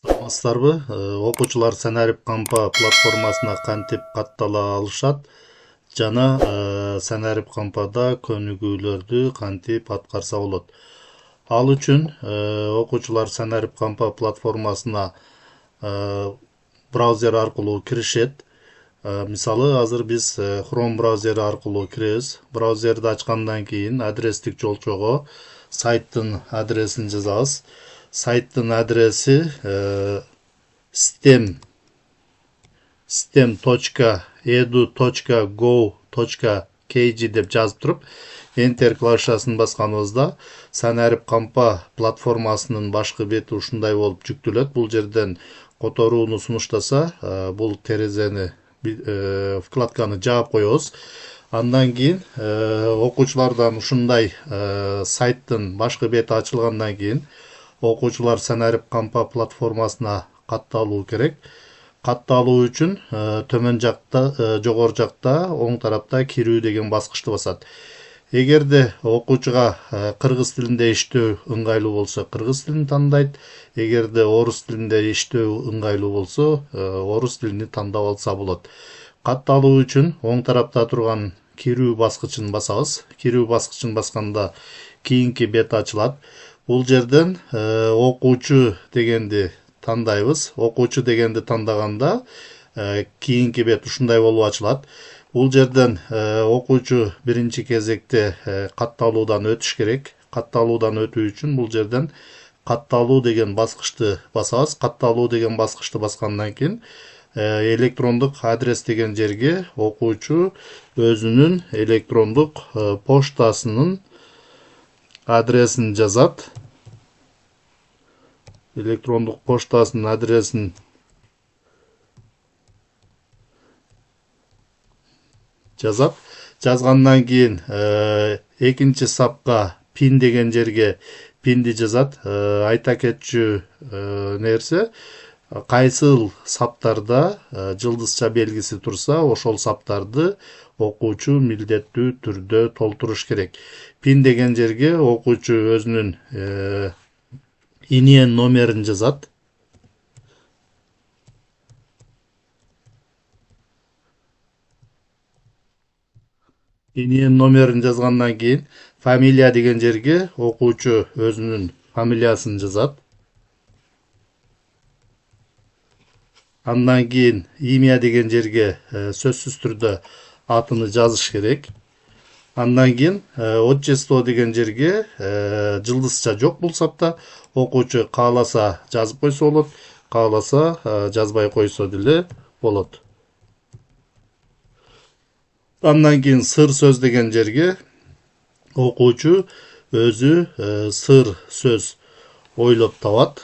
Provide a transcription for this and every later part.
Саламатсыздарбы? Окуучулар Санарип Кампа платформасына кантип каттала алышат жана Санарип Кампада көнүгүүлөрдү кантип аткарса болот. Ал үчүн окуучулар Санарип Кампа платформасына браузер аркылуу киришет. Мисалы, азыр биз Chrome браузери аркылуу киребиз. Браузерди ачкандан кийин адрестик жолчого сайттын адресин жазабыз. Сайттын адреси stem.edu.go.kg деп жазып туруп, Enter клавишасын басканыбызда Санарип Кампа платформасынын башкы бети ушундай болуп жүктөлөт. Бул жерден которууну сунуштаса, бул терезени вкладканы жаап коебуз. Андан кийин окуучулардан ушундай сайттын башкы бети ачылгандан кийин окуучулар Санарип Кампа платформасына катталуу керек. Катталуу үчүн төмөн жакта, жогору жакта, оң тарапта кирүү деген баскычты басат. Эгерде окуучуга кыргыз тилинде иштөө ыңгайлуу болсо, кыргыз тилин тандайт. Эгерде орус тилинде иштөө ыңгайлуу болсо, орус тилини тандап алса болот. Катталуу үчүн оң тарапта турган кирүү баскычын басабыз. Кирүү баскычын басканда кийинки бет ачылат. Бул жерден окуучу дегенди тандайбыз. Окуучу дегенди тандаганда кийинки бет ушундай болуп ачылат. Бул жерден окуучу биринчи кезекте катталуудан өтүш керек. Катталуудан өтүү үчүн бул жерден катталуу деген баскычты басабыз. Катталуу деген баскычты баскандан кийин электрондук адрес деген жерге окуучу өзүнүн электрондук поштасынын адресин жазат. Электрондук поштасынын адресин жазат. Жазгандан кийин экинчи сапка пин деген жерге пинди жазат. Айта кетчү нерсе, кайсыл саптарда жылдызча белгиси турса, ошол саптарды окуучу милдеттүү түрдө толтуруш керек. Пин деген жерге окуучу өзүнүн иниен номерин жазат. Иниен номерин жазгандан кийин фамилия деген жерге окуучу өзүнүн фамилиясын жазат. Андан кийин имя деген жерге сөзсүз түрдө атыны жазыш керек. Андан кийин отчество деген жерге жылдызча жок бул сапта окуучу кааласа жазып койсо болот, кааласа жазбай койсо деле болот. Андан кийин сыр сөз деген жерге окуучу өзү сыр сөз ойлоп табат.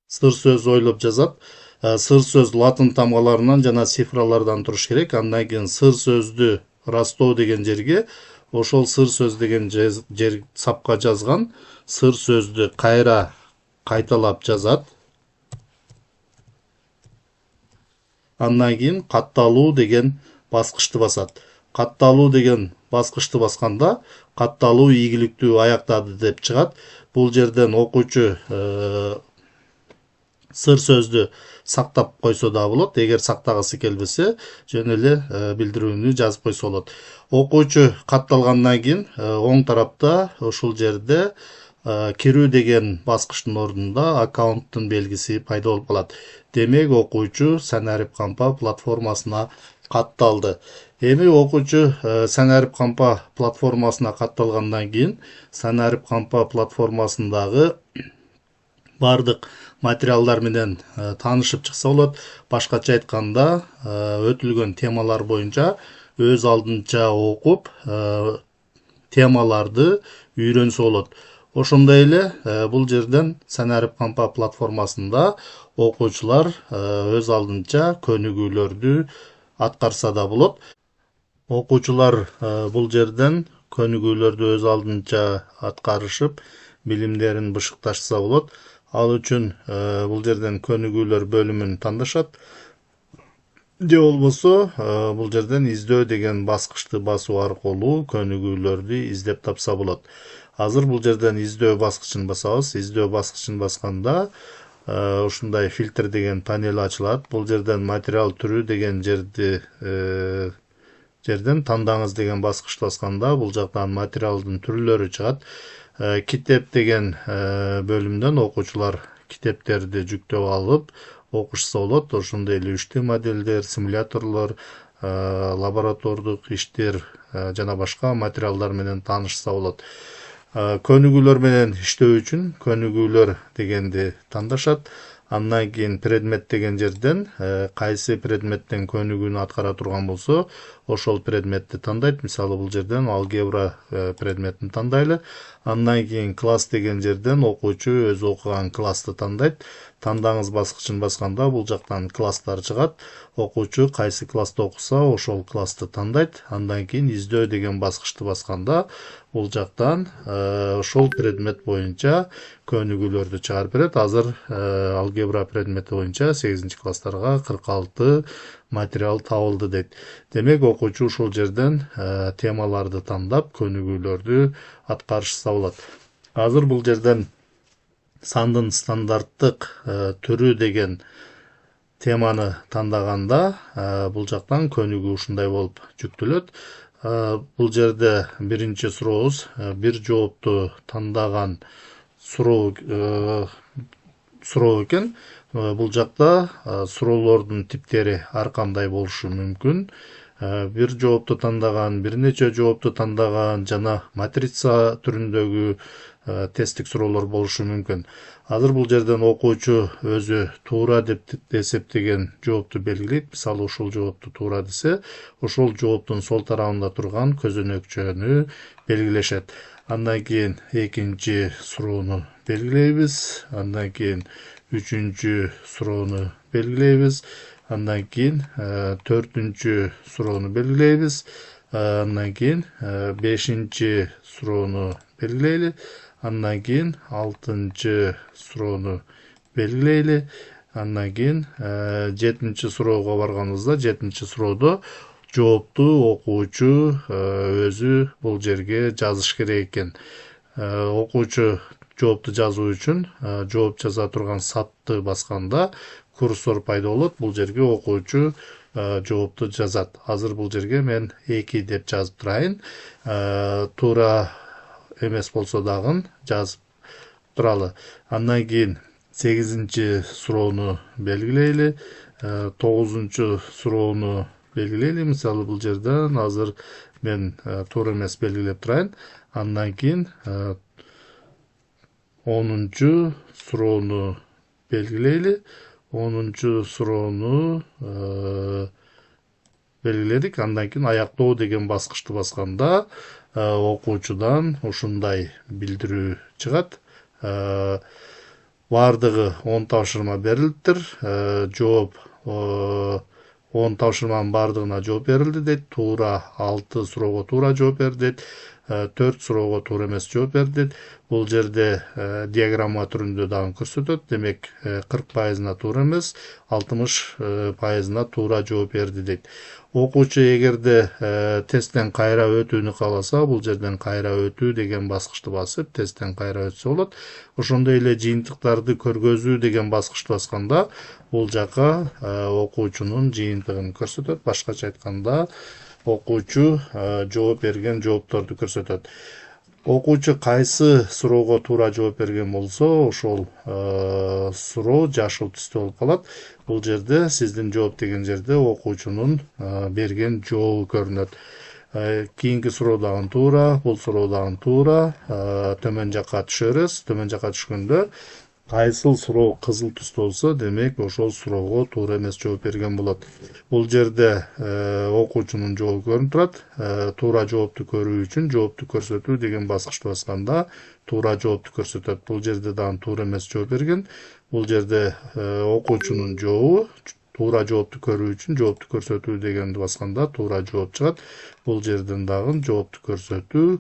Сыр сөз ойлоп жазат. Сыр сөз латын тамгаларынан жана цифралардан туруш керек. Андан кийин сыр сөздү растоо деген жерге ошол сыр сөз деген жер сапка жазган сыр сөздү кайра кайталап жазат. Андан кийин катталуу деген баскычты басат. Катталуу деген баскычты басканда катталуу ийгиликтүү аяктады деп чыгат. Бул жерден окуучу сыр сөздү сактап койсо да болот. Эгер сактагысы келбесе, жөн эле билдирүүнү жазып койсо болот. Окуучу катталгандан кийин оң тарапта ушул жерде кирүү деген баскычтын ордунда аккаунттун белгиси пайда болуп калат. Демек, окуучу Санарип Кампа платформасына катталды. Эми окуучу Санарип Кампа платформасына катталгандан кийин Санарип Кампа платформасындагы бардык материалдар менен таанышып чыкса болот. Башкача айтканда, өтүлгөн темалар боюнча өз алдынча окуп, темаларды үйрөнсө болот. Ошондой эле бул жерден Санарип Кампа платформасында окуучулар өз алдынча көнүгүүлөрдү аткарса да болот. Окуучулар бул жерден көнүгүүлөрдү өз алдынча аткарышып, билимдерин бышыкташса болот. Ал үчүн бул жерден көнүгүүлөр бөлүмүн тандашат. же болбосо бул жерден издөө деген баскычты басуу аркылуу көнүгүүлөрдү издеп тапса болот. Азыр бул жерден издөө баскычын басабыз. Издөө баскычын басканда ушундай фильтр деген панель ачылат. Бул жерден материал түрү деген жерден тандаңыз деген баскычты басканда бул жактан материалдын түрлөрү чыгат. Китеп деген бөлүмдөн окуучулар китептерди жүктөп алып окушса болот. Ошондой эле 3D моделдер, симуляторлор, лаборатордук иштер жана башка материалдар менен таанышса болот. Көнүгүүлөр менен иштөө үчүн көнүгүүлөр дегенди тандашат. Андан кийин предмет деген жерден кайсы предметтен көнүгүүнү аткара турган болсо, ошол предметти тандайт. Мисалы бул жерден алгебра предметин тандайлы. Андан кийин класс деген жерден окуучу өзү окуган классты тандайт. Тандаңыз баскычын басканда бул жактан класстар чыгат. Окуучу кайсы класста окуса, ошол классты тандайт. Андан кийин издөө деген баскычты басканда бул жактан ошол предмет боюнча көнүгүүлөрдү чыгарып берет. Азыр алгебра предмети боюнча 8-класстарга 46 материал табылды дейт. Демек окуучу ушул жерден темаларды тандап көнүгүүлөрдү аткарышса болот. Азыр бул жерден сандын стандарттык түрү деген теманы тандаганда бул жактан көнүгүү ушундай болуп жүктөлөт. Бул жерде биринчи сурообуз бир жоопту тандаган суроо экен. Бул жакта суроолордун типтери ар кандай болушу мүмкүн. Бир жоопту тандаган, бир нече жоопту тандаган жана матрица түрүндөгү тесттик суроолор болушу мүмкүн. Азыр бул жерден окуучу өзү туура деп эсептеген жоопту белгилейт. Мисалы ушул жоопту туура десе, ошол жооптун сол тарабында турган көзөнөкчөнү белгилешет. Андан кийин экинчи суроону белгилейбиз. Андан кийин үчүнчү суроону белгилейбиз. Андан кийин төртүнчү суроону белгилейбиз. Андан кийин бешинчи суроону белгилейли. Андан кийин алтынчы суроону белгилейли. Андан кийин жетинчи суроого барганыбызда, жетинчи суроодо жоопту окуучу өзү бул жерге жазыш керек экен. Окуучу жоопту жазуу үчүн жооп жаза турган сапты басканда курсор пайда болот. Бул жерге окуучу жоопту жазат. Азыр бул жерге мен 2 деп жазып турайын. Туура эмес болсо дагы жазып туралы. Андан кийин 8-ci суроону белгилейли. 9-cu суроону белгилейли. Мисалы бул жерден азыр мен туура эмес белгилеп турайын. Андан кийин 10-cu суроону белгилейли. 10-cu суроону белгиледик. Андан кийин аяктоо деген баскычты басканда окуучудан ушундай билдирүү чыгат. Бардыгы 10 тапшырма берилиптир. Жооп 10 тапшырманын бардыгына жооп берилди дейт. Туура 6 суроого туура жооп берди дейт. 4 суроого туура эмес жооп берди дейт. Бул жерде диаграмма түрүндө дагы көрсөтөт. Демек 40%-на туура эмес, 60%-на туура жооп берди дейт. Окуучу эгерде тесттен кайра өтүүнү кааласа, бул жерден кайра өтүү деген баскычты басып, тесттен кайра өтсө болот. Ошондой эле жыйынтыктарды көргөзүү деген баскычты басканда, бул жака окуучунун жыйынтыгын көрсөтөт. Башкача айтканда, окуучу жооп берген жоопторду көрсөтөт. Окуучу кайсы суроого туура жооп берген болсо, ошол суроо жашыл түстө болуп калат. Бул жерде сиздин жооп деген жерде окуучунун берген жообу көрүнөт. Кийинки суроо дагы туура, бул суроо дагы туура. Төмөн жакка түшөрүз. Төмөн жакка түшкөндө кайсыл суроо кызыл түстө болсо, демек ошол суроого туура эмес жооп берген болот. Бул жерде окуучунун жообу көрүнүп турат. Туура жоопту көрүү үчүн жоопту көрсөтүү деген баскычты басканда туура жоопту көрсөтөт. Бул жерде дагы туура эмес жооп берген. Бул жерде окуучунун жообу туура жоопту көрүү үчүн жоопту көрсөтүү дегенди басканда туура жооп чыгат. Бул жерден дагы жоопту көрсөтүү,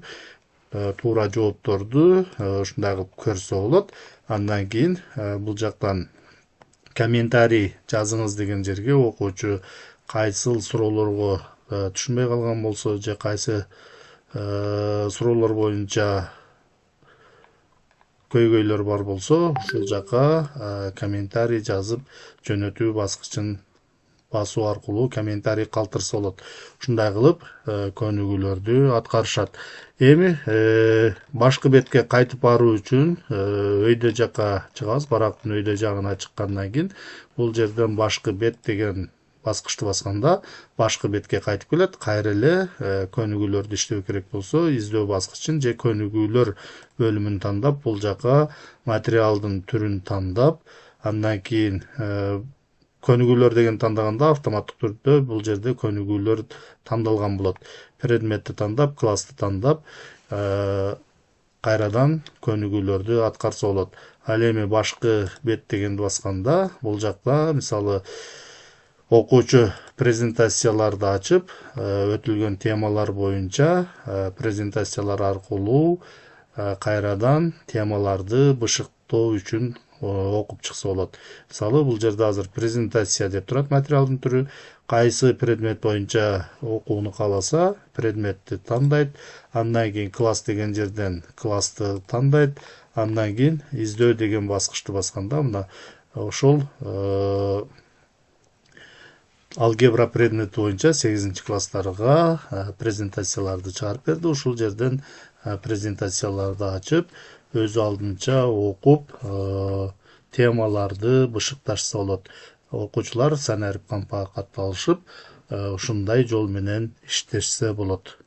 туура жоопторду ушундай кылып көрсө болот. Андан кийин бул жактан комментарий жазыңыз деген жерге окуучу кайсыл суроолорго түшүнбөй калган болсо же кайсы суроолор боюнча көйгөйлөр бар болсо ушул жака комментарий жазып жөнөтүү баскычын басуу аркылуу комментарий калтырса болот. Ушундай кылып көнүгүүлөрдү аткарышат. Эми башкы бетке кайтып баруу үчүн өйдө жакка чыгабыз. Барактын өйдө жагына чыккандан кийин бул жерден башкы бет деген баскычты басканда башкы бетке кайтып келет. Кайра эле көнүгүүлөрдү иштөө керек болсо издөө баскычын же көнүгүүлөр бөлүмүн тандап, бул жака материалдын түрүн тандап, андан кийин көнүгүүлөр деген тандаганда автоматтык түрдө бул жерде көнүгүүлөр тандалган болот. Предметти тандап, классты тандап, кайрадан көнүгүүлөрдү аткарса болот. Ал эми башкы бет дегенди басканда бул жакта мисалы окуучу презентацияларды ачып, өтүлгөн темалар боюнча презентациялар аркылуу кайрадан темаларды бышыктоо үчүн окуп чыкса болот. Мисалы бул жерде азыр презентация деп турат материалдын түрү. Кайсы предмет боюнча окууну кааласа, предметти тандайт, андан кийин класс деген жерден классты тандайт, андан кийин издөө деген баскычты басканда мына ошол алгебра предмети боюнча 8-класстарга презентацияларды чыгарып берди. Ушул жерден презентацияларды ачып, өзү алдынча окуп, темаларды бышыкташса болот. Окуучулар санарип кампага катталышып, ушундай жол менен иштешсе болот.